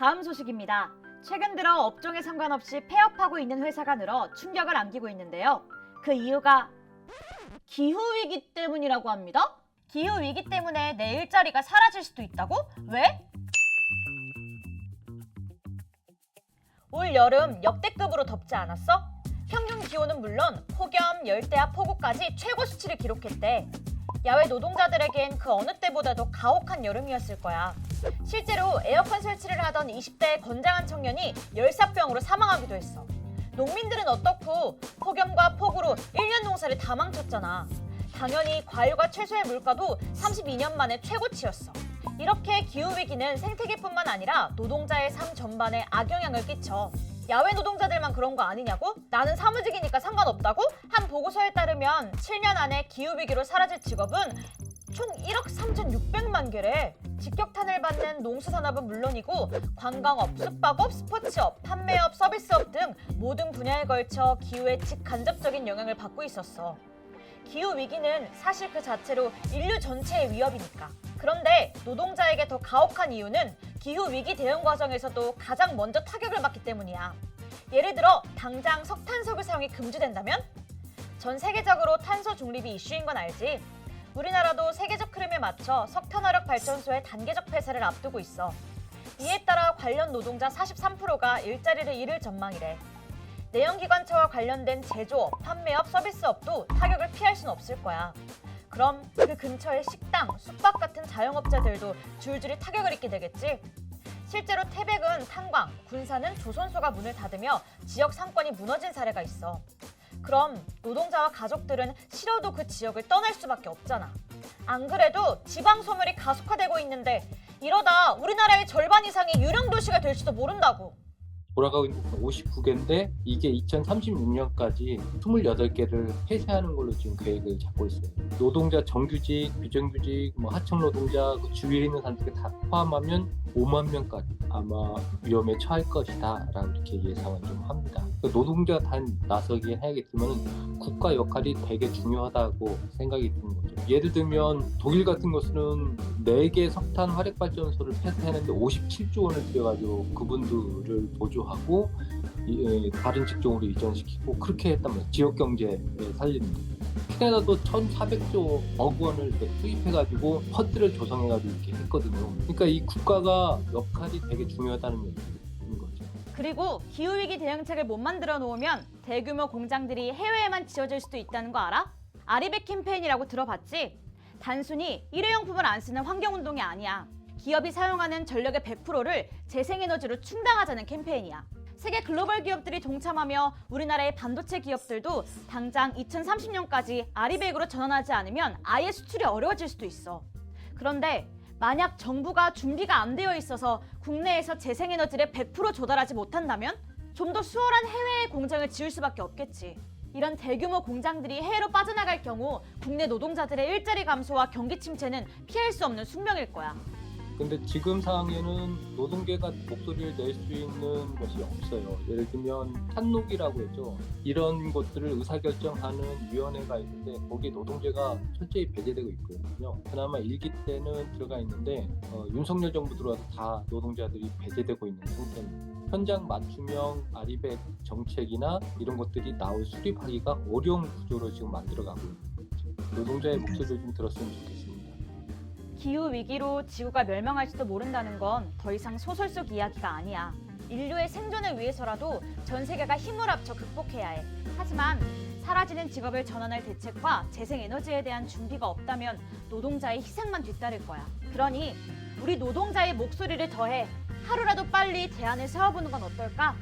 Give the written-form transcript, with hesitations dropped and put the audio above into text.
다음 소식입니다. 최근 들어 업종에 상관없이 폐업하고 있는 회사가 늘어 충격을 안기고 있는데요. 그 이유가 기후위기 때문이라고 합니다. 기후위기 때문에 내 일자리가 사라질 수도 있다고? 왜? 올 여름 역대급으로 덥지 않았어? 평균 기온은 물론 폭염, 열대야 폭우까지 최고 수치를 기록했대. 야외 노동자들에겐 그 어느 때보다도 가혹한 여름이었을 거야. 실제로 에어컨 설치를 하던 20대의 건장한 청년이 열사병으로 사망하기도 했어. 농민들은 어떻고 폭염과 폭우로 1년 농사를 다 망쳤잖아. 당연히 과일과 채소의 물가도 32년 만에 최고치였어. 이렇게 기후위기는 생태계뿐만 아니라 노동자의 삶 전반에 악영향을 끼쳐. 야외 노동자들만 그런 거 아니냐고? 나는 사무직이니까 상관없다고? 한 보고서에 따르면 7년 안에 기후위기로 사라질 직업은 총 1억 3,600만 개래. 직격탄을 받는 농수산업은 물론이고 관광업, 숙박업, 스포츠업, 판매업, 서비스업 등 모든 분야에 걸쳐 기후의 직간접적인 영향을 받고 있었어. 기후위기는 사실 그 자체로 인류 전체의 위협이니까. 그런데 노동자에게 더 가혹한 이유는 기후위기 대응 과정에서도 가장 먼저 타격을 받기 때문이야. 예를 들어 당장 석탄석을 사용이 금지된다면? 전 세계적으로 탄소 중립이 이슈인 건 알지? 우리나라도 세계적 흐름에 맞춰 석탄화력 발전소의 단계적 폐쇄를 앞두고 있어. 이에 따라 관련 노동자 43%가 일자리를 잃을 전망이래. 내연기관차와 관련된 제조업, 판매업, 서비스업도 타격을 피할 순 없을 거야. 그럼 그 근처의 식당, 숙박 같은 자영업자들도 줄줄이 타격을 입게 되겠지? 실제로 태백은 탄광, 군산은 조선소가 문을 닫으며 지역 상권이 무너진 사례가 있어. 그럼 노동자와 가족들은 싫어도 그 지역을 떠날 수밖에 없잖아. 안 그래도 지방 소멸이 가속화되고 있는데 이러다 우리나라의 절반 이상이 유령 도시가 될지도 모른다고. 돌아가고 있는 59개인데 이게 2036년까지 28개를 폐쇄하는 걸로 지금 계획을 잡고 있어요. 노동자 정규직, 비정규직, 하청 노동자, 그 주위에 있는 사람들 다 포함하면 5만 명까지 아마 위험에 처할 것이다 라고 이렇게 예상을 좀 합니다. 노동자가 다 나서긴 해야겠지만 국가 역할이 되게 중요하다고 생각이 드는 거죠. 예를 들면 독일 같은 곳은 4개 석탄 화력발전소를 폐쇄하는데 57조 원을 들여가지고 그분들을 보조하고 다른 직종으로 이전시키고 그렇게 했단 말이에요. 지역 경제에 살리는 거죠. 캐나다도 1,400조 원을 투입해가지고 펀드를 조성해가지고 이렇게 했거든요. 그러니까 이 국가가 역할이 되게 중요하다는 얘기인 거죠. 그리고 기후위기 대응책을 못 만들어 놓으면 대규모 공장들이 해외에만 지어질 수도 있다는 거 알아? 아리백 캠페인이라고 들어봤지? 단순히 일회용품을 안 쓰는 환경운동이 아니야. 기업이 사용하는 전력의 100%를 재생에너지로 충당하자는 캠페인이야. 세계 글로벌 기업들이 동참하며 우리나라의 반도체 기업들도 당장 2030년까지 아리백으로 전환하지 않으면 아예 수출이 어려워질 수도 있어. 그런데 만약 정부가 준비가 안 되어 있어서 국내에서 재생에너지를 100% 조달하지 못한다면 좀 더 수월한 해외에 공장을 지을 수밖에 없겠지. 이런 대규모 공장들이 해외로 빠져나갈 경우 국내 노동자들의 일자리 감소와 경기 침체는 피할 수 없는 숙명일 거야. 근데 지금 상황에는 노동계가 목소리를 낼 수 있는 것이 없어요. 예를 들면 탄노기라고 했죠. 이런 것들을 의사결정하는 위원회가 있는데 거기에 노동계가 철저히 배제되고 있거든요. 그나마 1기 때는 들어가 있는데 윤석열 정부 들어와서 다 노동자들이 배제되고 있는 상태입니다. 현장 맞춤형 아리백 정책이나 이런 것들이 수립하기가 어려운 구조로 지금 만들어가고 있는 거죠. 노동자의 목소리를 좀 들었으면 좋겠습니다. 기후위기로 지구가 멸망할지도 모른다는 건 더 이상 소설 속 이야기가 아니야. 인류의 생존을 위해서라도 전 세계가 힘을 합쳐 극복해야 해. 하지만 사라지는 직업을 전환할 대책과 재생에너지에 대한 준비가 없다면 노동자의 희생만 뒤따를 거야. 그러니 우리 노동자의 목소리를 더해 하루라도 빨리 대안을 세워보는 건 어떨까?